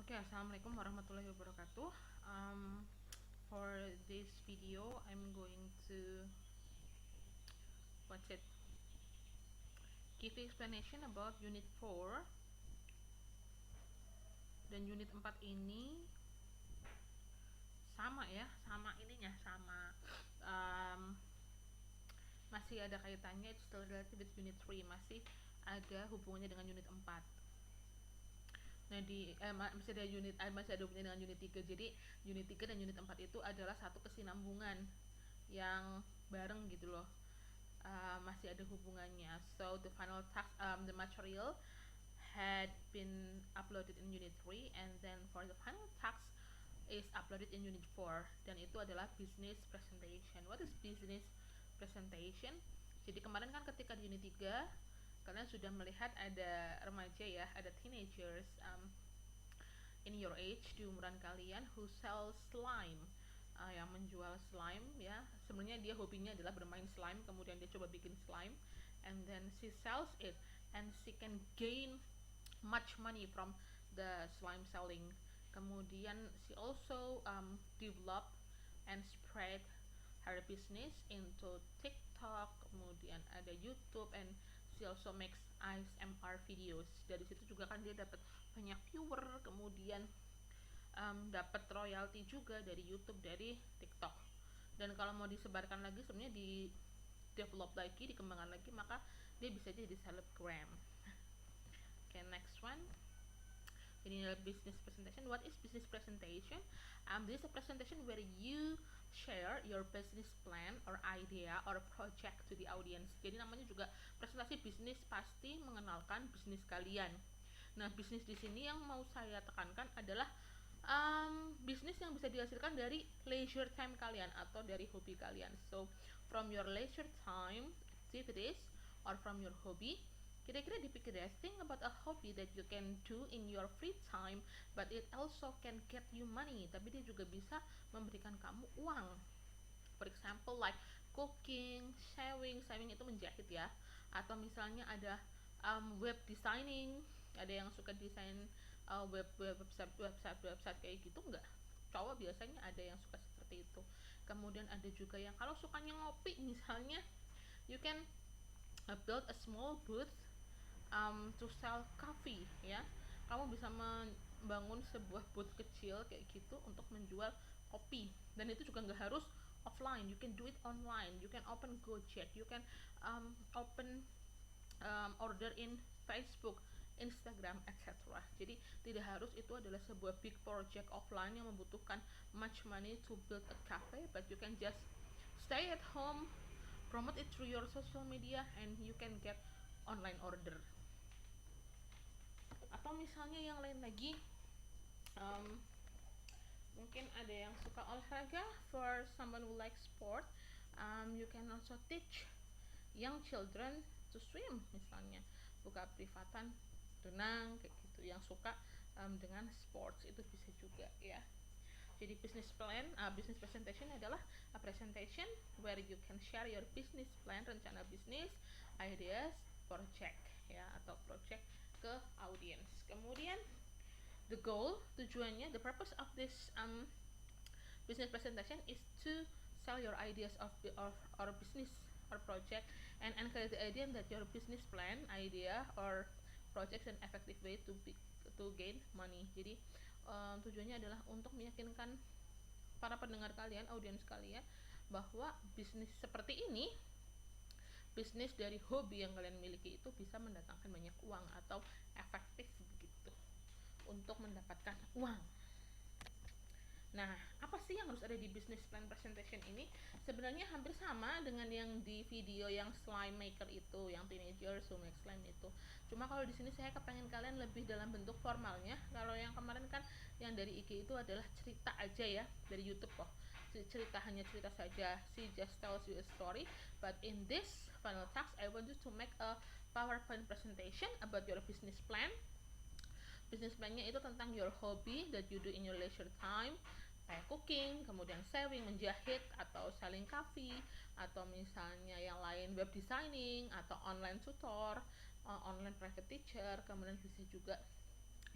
Oke, assalamualaikum warahmatullahi wabarakatuh. For this video, I'm going to what's it? Give explanation about Unit 4. Dan Unit 4 ini sama ya, sama ininya, sama masih ada kaitannya. It's still related with Unit 3, masih ada hubungannya dengan Unit 4. Nah, masih ada hubungannya dengan Unit 3. Jadi Unit 3 dan Unit 4 itu adalah satu kesinambungan yang bareng gitu loh. Masih ada hubungannya. So the final task, the material had been uploaded in Unit 3, and then for the final task is uploaded in Unit 4, dan itu adalah business presentation. What is business presentation? Jadi kemarin kan ketika di Unit 3 kalian sudah melihat ada remaja ya, ada teenagers in your age, di umuran kalian, who sell slime, yang menjual slime ya. Sebenarnya dia hobinya adalah bermain slime, kemudian dia coba bikin slime, and then she sells it, and she can gain much money from the slime selling. Kemudian she also develop and spread her business into TikTok, kemudian ada YouTube, and she also makes ASMR videos. Dari situ juga kan dia dapat banyak viewer, kemudian dapat royalti juga dari YouTube, dari TikTok. Dan kalau mau disebarkan lagi, sebenarnya di develop lagi, dikembangkan lagi, maka dia bisa jadi selebgram. Okay, next one. Ini adalah business presentation. What is business presentation? This is a presentation where you share your business plan or idea or project to the audience. Jadi namanya juga presentasi bisnis, pasti mengenalkan bisnis kalian. Nah, bisnis di sini yang mau saya tekankan adalah bisnis yang bisa dihasilkan dari leisure time kalian atau dari hobi kalian. So, from your leisure time activities or from your hobby, kira-kira dipikir ya, think about a hobby that you can do in your free time, but it also can get you money. Tapi dia juga bisa memberikan kamu uang. For example, like cooking, sewing itu menjahit ya. Atau misalnya ada web designing, ada yang suka desain website kayak gitu nggak? Cowok biasanya ada yang suka seperti itu. Kemudian ada juga yang kalau sukanya ngopi misalnya, you can build a small booth to sell coffee ya. Kamu bisa membangun sebuah booth kecil kayak gitu untuk menjual kopi, dan itu juga nggak harus offline, you can do it online, you can open Gojek, you can open order in Facebook, Instagram, etc. Jadi tidak harus itu adalah sebuah big project offline yang membutuhkan much money to build a cafe, but you can just stay at home, promote it through your social media, and you can get online order. Atau misalnya yang lain lagi, mungkin ada yang suka olahraga. For someone who likes sport, you can also teach young children to swim, misalnya buka privatan renang kayak gitu. Yang suka dengan sports itu bisa juga ya. Jadi business plan, business presentation adalah a presentation where you can share your business plan, rencana bisnis, ideas, project ya, atau project ke audience. Kemudian the goal, tujuannya, the purpose of this business presentation is to sell your ideas of or business or project, and encourage the idea that your business plan, idea or project an effective way to gain money. Jadi tujuannya adalah untuk meyakinkan para pendengar kalian, audiens kalian, bahwa bisnis seperti ini, bisnis dari hobi yang kalian miliki itu bisa mendatangkan banyak uang atau efektif begitu untuk mendapatkan uang. Nah, apa sih yang harus ada di business plan presentation ini? Sebenarnya hampir sama dengan yang di video yang slime maker itu, yang teenagers who make slime itu. Cuma kalau di sini saya kepengen kalian lebih dalam bentuk formalnya. Kalau yang kemarin kan yang dari IG itu adalah cerita aja ya, dari YouTube kok. Hanya cerita saja. She just tells you a story. But in this final task, I want you to make a PowerPoint presentation about your business plan. Business plan-nya itu tentang your hobby that you do in your leisure time, kayak cooking, kemudian sewing, menjahit, atau selling coffee, atau misalnya yang lain web designing, atau online tutor, online private teacher, kemudian bisa juga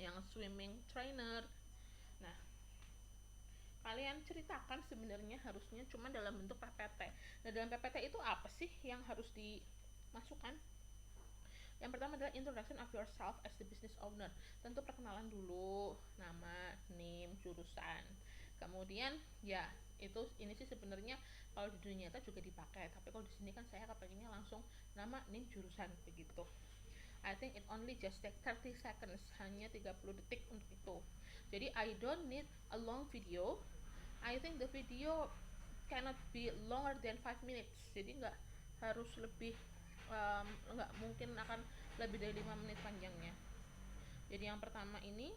yang swimming trainer Nah, kalian ceritakan sebenarnya harusnya cuma dalam bentuk PPT. Nah, dalam PPT itu apa sih yang harus dimasukkan? Yang pertama adalah introduction of yourself as the business owner. Tentu perkenalan dulu, nama, name, jurusan. Kemudian ya ini sih sebenarnya kalau di dunia nyata juga dipakai, tapi kalau di sini kan saya kepengennya langsung nama, name, jurusan begitu. I think it only just take 30 seconds, hanya 30 detik untuk itu. Jadi I don't need a long video. I think the video cannot be longer than 5 minutes. Jadi nggak harus lebih nggak mungkin akan lebih dari 5 menit panjangnya. Jadi yang pertama ini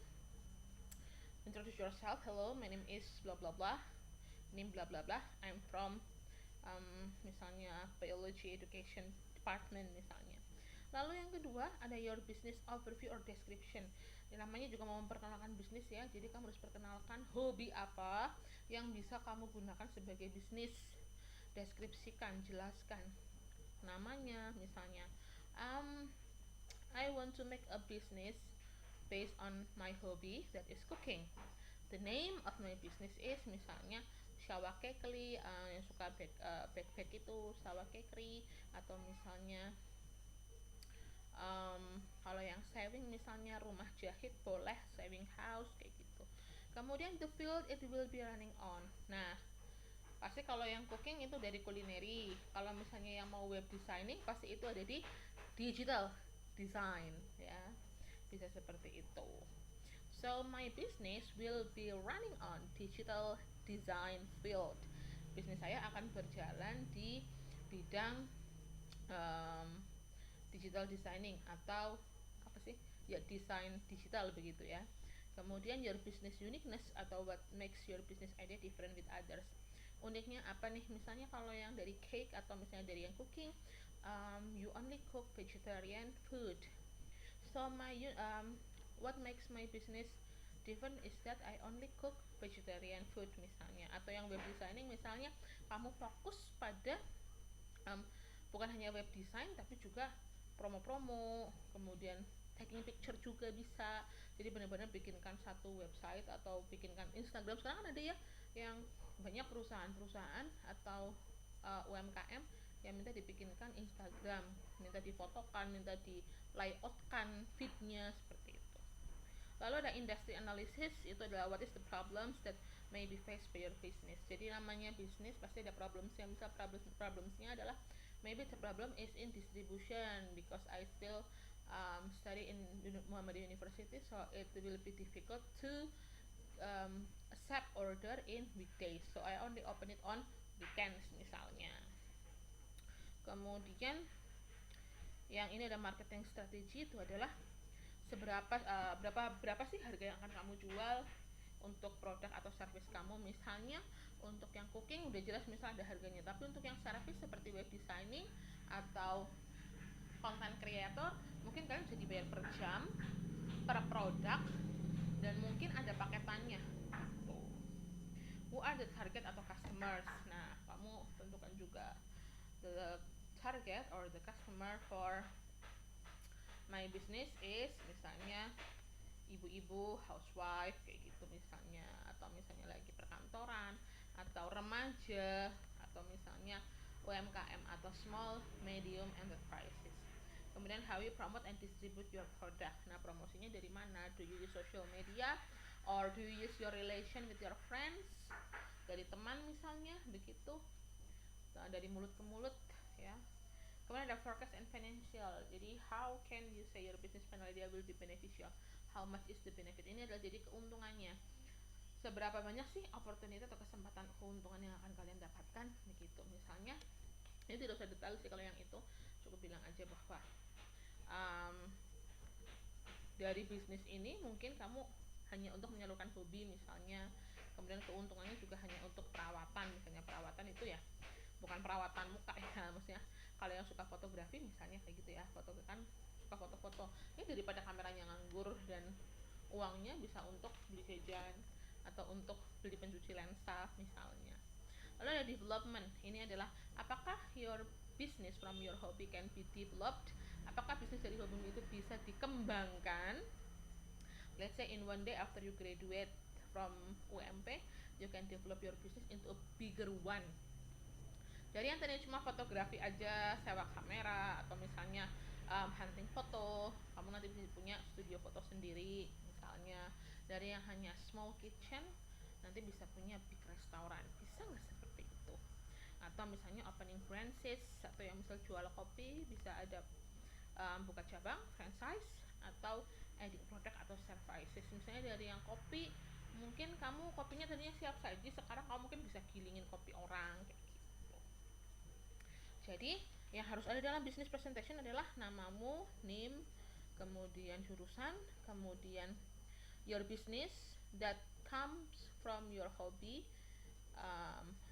introduce yourself. Hello, my name is blah blah blah, name blah blah blah, I'm from misalnya biology education department misalnya. Lalu yang kedua ada your business overview or description. Ini namanya juga mau memperkenalkan bisnis ya, jadi kamu harus perkenalkan hobi apa yang bisa kamu gunakan sebagai bisnis. Deskripsikan, jelaskan namanya misalnya I want to make a business based on my hobby that is cooking. The name of my business is misalnya Shawa Kekli, yang suka bake itu Shawa Kekri, atau misalnya kalau yang sewing misalnya rumah jahit boleh sewing house kayak gitu. Kemudian the field it will be running on. Nah, pasti kalau yang cooking itu dari kulineri. Kalau misalnya yang mau web designing pasti itu ada di digital design ya. Bisa seperti itu. So my business will be running on digital design field. Bisnis saya akan berjalan di bidang digital designing atau apa sih? Ya desain digital begitu ya. Kemudian your business uniqueness atau what makes your business idea different with others. Uniknya apa nih? Misalnya kalau yang dari cake atau misalnya dari yang cooking, you only cook vegetarian food. So what makes my business different is that I only cook vegetarian food misalnya. Atau yang web designing misalnya kamu fokus pada bukan hanya web design tapi juga promo-promo, kemudian taking picture juga bisa. Jadi benar-benar bikinkan satu website atau bikinkan Instagram. Sekarang kan ada ya yang banyak perusahaan-perusahaan atau UMKM yang minta dibikinkan Instagram, minta difotokan, minta di layoutkan feednya seperti itu. Lalu ada industry analysis, itu adalah what is the problems that may be faced by your business. Jadi namanya bisnis pasti ada problemsnya. Misal problemsnya adalah maybe the problem is in distribution because I still study in Muhammadiyah University, so it will be difficult to accept order in weekdays, so I only open it on weekends misalnya. Kemudian yang ini ada marketing strategi, itu adalah berapa sih harga yang akan kamu jual untuk produk atau service kamu. Misalnya untuk yang cooking udah jelas misal ada harganya, tapi untuk yang service seperti web designing atau content creator mungkin kalian bisa dibayar per jam, per produk, dan mungkin ada paketannya. Who are the target atau customers? Nah, kamu tentukan juga the target or the customer for my business is misalnya ibu-ibu, housewife kayak gitu misalnya, atau misalnya lagi perkantoran, atau remaja, atau misalnya UMKM atau small medium enterprises. Kemudian how you promote and distribute your product. Nah, promosinya dari mana? Do you use social media or do you use your relation with your friends? Dari teman misalnya begitu. Nah, dari mulut ke mulut ya. Kemudian ada forecast and financial. Jadi how can you say your business plan idea will be beneficial? How much is the benefit? Ini adalah jadi keuntungannya. Seberapa banyak sih opportunity atau kesempatan keuntungan yang akan kalian dapatkan begitu. Misalnya ini tidak usah detail sih kalau yang itu, cukup bilang aja bahwa dari bisnis ini mungkin kamu hanya untuk menyalurkan hobi misalnya. Kemudian keuntungannya juga hanya untuk perawatan, misalnya perawatan itu ya bukan perawatan muka ya, maksudnya kalau yang suka fotografi misalnya kayak gitu ya, foto kan suka foto-foto ini, daripada kameranya nganggur dan uangnya bisa untuk beli jajan atau untuk beli pencuci lensa misalnya. Lalu ada development, ini adalah apakah your business from your hobby can be developed, apakah bisnis dari hobimu itu bisa dikembangkan. Let's say in one day after you graduate from UMP, you can develop your business into a bigger one. Dari yang tadinya cuma fotografi aja, sewa kamera, atau misalnya hunting foto, kamu nanti bisa punya studio foto sendiri misalnya. Dari yang hanya small kitchen, nanti bisa punya big restoran. Bisa nggak seperti itu? Atau misalnya opening franchise, atau yang misal jual kopi, bisa ada buka cabang, franchise, atau adding product atau services. Misalnya dari yang kopi, mungkin kamu kopinya tadinya siap saji, sekarang kamu mungkin bisa gilingin kopi orang kayak gitu. Jadi yang harus ada dalam business presentation adalah namamu, name, kemudian jurusan, kemudian your business that comes from your hobby,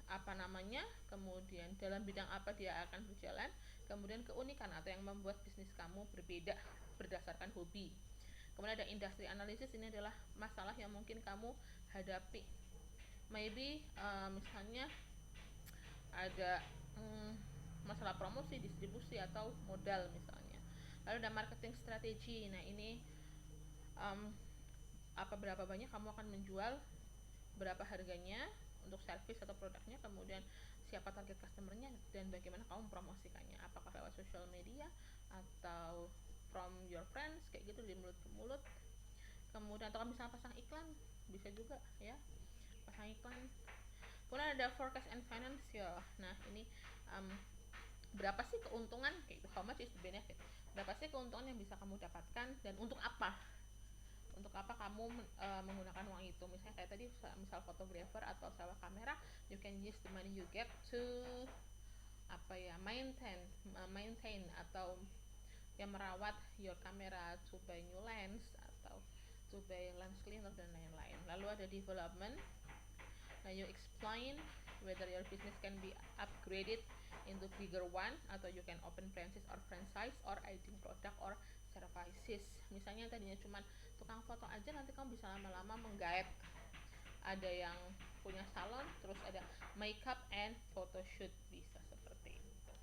apa namanya, kemudian dalam bidang apa dia akan berjalan, kemudian keunikan atau yang membuat bisnis kamu berbeda berdasarkan hobi. Kemudian ada industry analysis, ini adalah masalah yang mungkin kamu hadapi. Maybe misalnya ada masalah promosi, distribusi, atau modal misalnya. Lalu ada marketing strategi. Nah ini berapa banyak kamu akan menjual, berapa harganya untuk service atau produknya, kemudian siapa target customernya, dan bagaimana kamu mempromosikannya, apakah lewat social media atau from your friends kayak gitu, dari mulut ke mulut. Kemudian atau misalnya pasang iklan, bisa juga ya pasang iklan. Kemudian ada forecast and financial. Nah ini berapa sih keuntungan, kayak itu, how much is the benefit, berapa sih keuntungan yang bisa kamu dapatkan, dan untuk apa kamu menggunakan uang itu. Misalnya kayak tadi, misal fotografer atau sewa kamera, you can use the money you get to maintain atau yang merawat your camera, to buy new lens atau to buy lens cleaner dan lain-lain. Lalu ada development. Now you explain whether your business can be upgraded into bigger one, atau you can open franchise or adding product or services. Misalnya tadinya cuma tukang foto aja, nanti kamu bisa lama-lama menggait, ada yang punya salon, terus ada makeup and photoshoot, bisa seperti itu.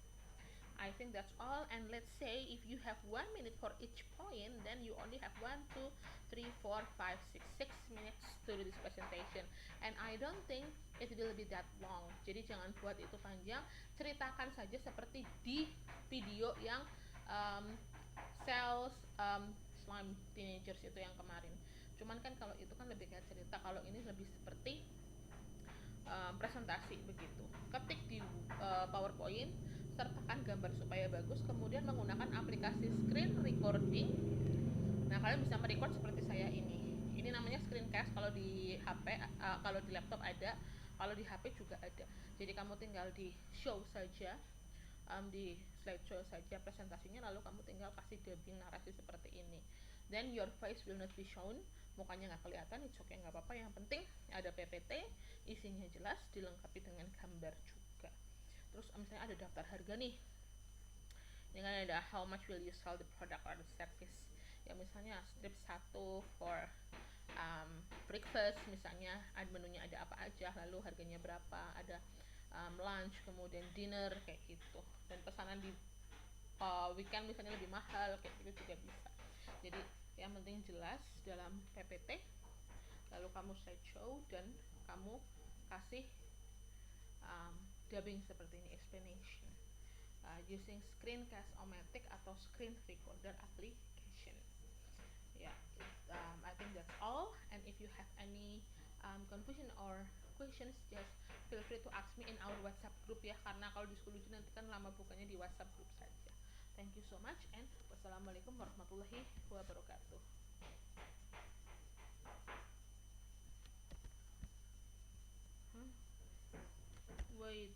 I think that's all, and let's say if you have 1 minute for each point, then you only have 1, 2, 3, 4, 5, 6 minutes to do this presentation, and I don't think it will be that long. Jadi jangan buat itu panjang, ceritakan saja seperti di video yang sales slime teenagers itu yang kemarin. Cuman kan kalau itu kan lebih kayak cerita, kalau ini lebih seperti presentasi begitu. Ketik di PowerPoint, sertakan gambar supaya bagus, kemudian menggunakan aplikasi screen recording. Nah kalian bisa merecord seperti saya ini. Ini namanya screencast kalau di HP, kalau di laptop ada, kalau di HP juga ada. Jadi kamu tinggal di show saja, di slideshow saja presentasinya, lalu kamu tinggal kasih dubbing narasi seperti ini. Then your face will not be shown, mukanya nggak kelihatan, it's okay, nggak apa-apa. Yang penting ada PPT, isinya jelas, dilengkapi dengan gambar juga. Terus misalnya ada daftar harga nih, ini kan ada how much will you sell the product or the service. Ya misalnya strip 1 for breakfast, misalnya menunya ada apa aja, lalu harganya berapa, ada lunch, kemudian dinner, kayak gitu. Dan pesanan di weekend misalnya lebih mahal, kayak gitu juga bisa. Jadi yang penting jelas dalam PPT, lalu kamu slideshow dan kamu kasih dubbing seperti ini, explanation using screencast-o-matic atau screen recorder application. Yeah, I think that's all, and if you have any confusion or questions, just feel free to ask me in our WhatsApp group ya, karena kalau di Schoology nanti kan lama bukanya di WhatsApp group saja. Thank you so much, and wassalamualaikum warahmatullahi wabarakatuh. Wait.